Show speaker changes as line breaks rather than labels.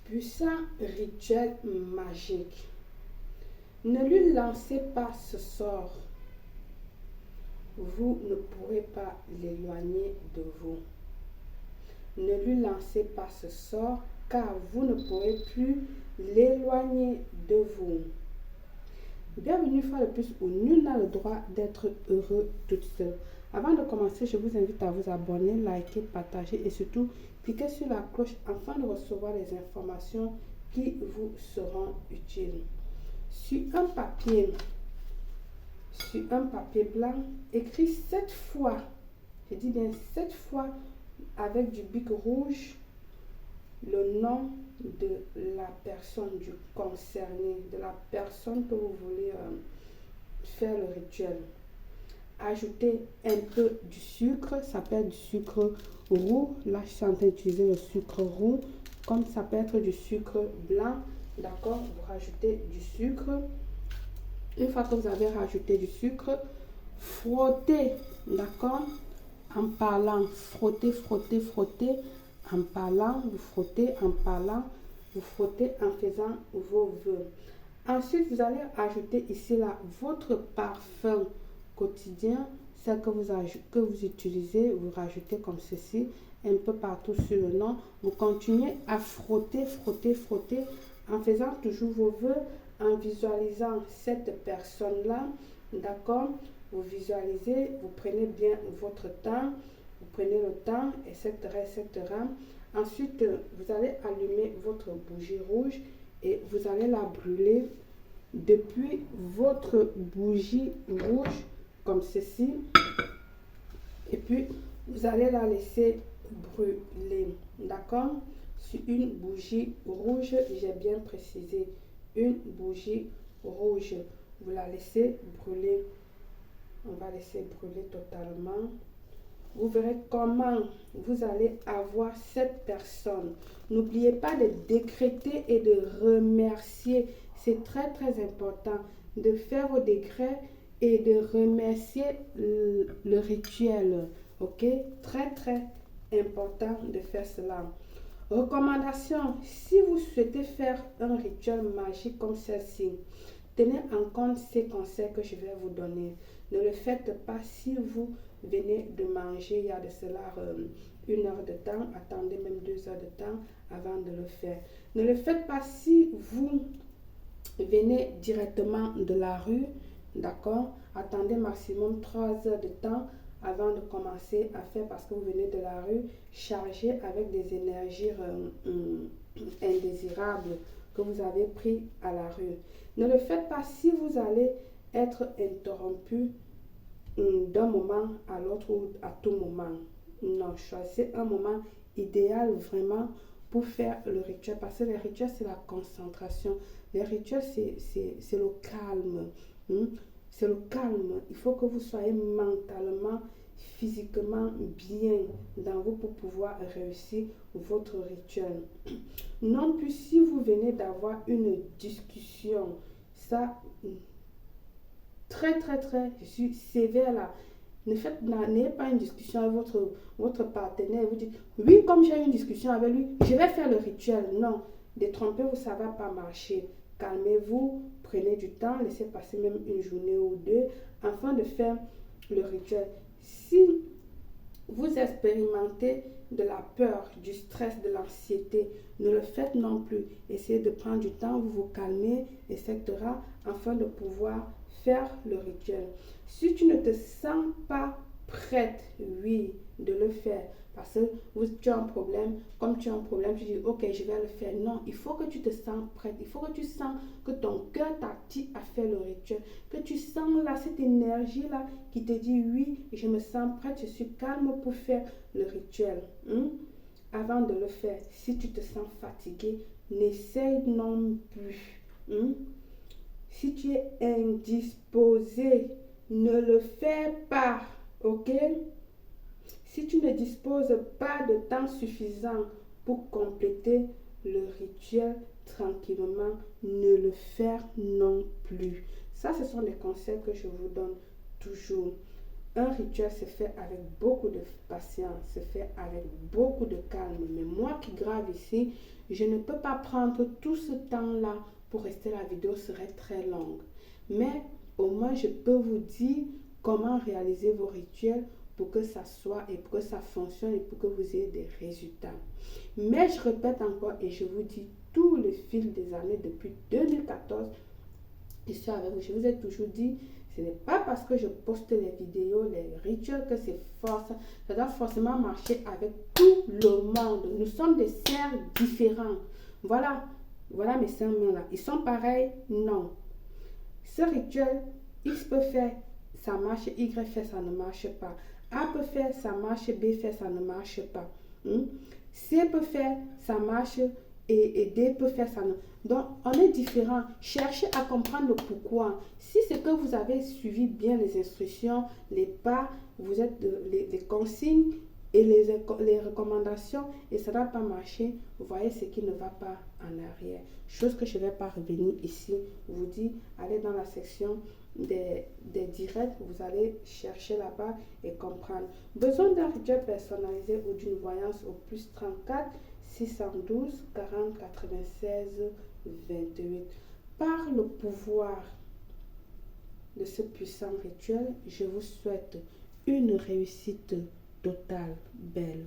Puissant rituel magique. Ne lui lancez pas ce sort. Vous ne pourrez pas l'éloigner de vous. Ne lui lancez pas ce sort car vous ne pourrez plus l'éloigner de vous. Bienvenue une fois de plus où nul n'a le droit d'être heureux toute seule. Avant de commencer, je vous invite à vous abonner, liker, partager et surtout cliquer sur la cloche afin de recevoir les informations qui vous seront utiles. Sur un papier blanc, écris 7 fois, je dis bien 7 fois avec du bic rouge, le nom de la personne, du concerné, de la personne que vous voulez faire le rituel. Ajoutez un peu du sucre, ça peut être du sucre roux. Là, je suis en train d'utiliser le sucre roux, comme ça peut être du sucre blanc. D'accord, vous rajoutez du sucre. Une fois que vous avez rajouté du sucre, frottez, d'accord, en parlant, frottez, frottez, frottez, en parlant, vous frottez, en parlant, vous frottez en faisant vos vœux. Ensuite, vous allez ajouter ici là votre parfum quotidien, celle que vous utilisez, vous rajoutez comme ceci, un peu partout sur le nom. Vous continuez à frotter, frotter, frotter, en faisant toujours vos vœux, en visualisant cette personne-là, d'accord? Vous visualisez, vous prenez bien votre temps, vous prenez le temps, etc., etc. Ensuite, vous allez allumer votre bougie rouge et vous allez la brûler depuis votre bougie rouge, comme ceci. Et puis, vous allez la laisser brûler, d'accord? Sur une bougie rouge, j'ai bien précisé, une bougie rouge. Vous la laissez brûler. On va laisser brûler totalement. Vous verrez comment vous allez avoir cette personne. N'oubliez pas de décréter et de remercier. C'est très très important de faire vos décrets et de remercier le rituel. Ok? Très très important de faire cela. Recommandation, si vous souhaitez faire un rituel magique comme celle-ci, tenez en compte ces conseils que je vais vous donner. Ne le faites pas si vous venez de manger il y a de cela 1 heure de temps, attendez même 2 heures de temps avant de le faire. Ne le faites pas si vous venez directement de la rue, d'accord? Attendez maximum 3 heures de temps avant de commencer à faire parce que vous venez de la rue chargé avec des énergies indésirables que vous avez pris à la rue. Ne le faites pas si vous allez être interrompu d'un moment à l'autre ou à tout moment. Non, choisissez un moment idéal vraiment pour faire le rituel parce que le rituel c'est la concentration. Le rituel c'est le calme. C'est le calme. Il faut que vous soyez mentalement, physiquement bien dans vous pour pouvoir réussir votre rituel. Non plus si vous venez d'avoir une discussion, ça, très, je suis sévère là. N'ayez pas une discussion avec votre partenaire. Vous dites, oui, comme j'ai eu une discussion avec lui, je vais faire le rituel. Non, détrompez-vous, ça ne va pas marcher. Calmez-vous, prenez du temps, laissez passer même une journée ou deux afin de faire le rituel. Si vous expérimentez de la peur, du stress, de l'anxiété, ne le faites non plus. Essayez de prendre du temps, vous vous calmez, etc. afin de pouvoir faire le rituel. Si tu ne te sens pas prête, oui, de le faire, parce que tu as un problème, comme tu as un problème, tu dis, ok, je vais le faire. Non, il faut que tu te sens prête. Il faut que tu sens que ton cœur t'attire à faire le rituel. Que tu sens là, cette énergie-là qui te dit, oui, je me sens prête, je suis calme pour faire le rituel. Avant de le faire, si tu te sens fatigué, n'essaye non plus. Si tu es indisposé, ne le fais pas. Ok? Si tu ne disposes pas de temps suffisant pour compléter le rituel tranquillement, ne le faire non plus. Ça, ce sont les conseils que je vous donne toujours. Un rituel se fait avec beaucoup de patience, se fait avec beaucoup de calme. Mais moi qui grave ici, je ne peux pas prendre tout ce temps-là pour rester. La vidéo serait très longue. Mais au moins, je peux vous dire comment réaliser vos rituels pour que ça soit et pour que ça fonctionne et pour que vous ayez des résultats. Mais je répète encore et je vous dis tout le fil des années depuis 2014, je suis avec vous. Je vous ai toujours dit, ce n'est pas parce que je poste les vidéos, les rituels que c'est force. Ça doit forcément marcher avec tout le monde. Nous sommes des cerfs différents. Voilà, voilà mes 5 mains là. Ils sont pareils? Non. Ce rituel, X peut faire, ça marche, Y fait, ça ne marche pas. A peut faire, ça marche, B fait, ça ne marche pas. C peut faire, ça marche, et D peut faire, ça ne. Donc, on est différents. Cherchez à comprendre le pourquoi. Si c'est que vous avez suivi bien les instructions, les pas, vous êtes les consignes et les recommandations, et ça ne va pas marcher, vous voyez ce qui ne va pas en arrière. Chose que je ne vais pas revenir ici, vous dit, allez dans la section des directs, vous allez chercher là-bas et comprendre. Besoin d'un rituel personnalisé ou d'une voyance au plus 34 612 40 96 28. Par le pouvoir de ce puissant rituel, je vous souhaite une réussite totale, belle.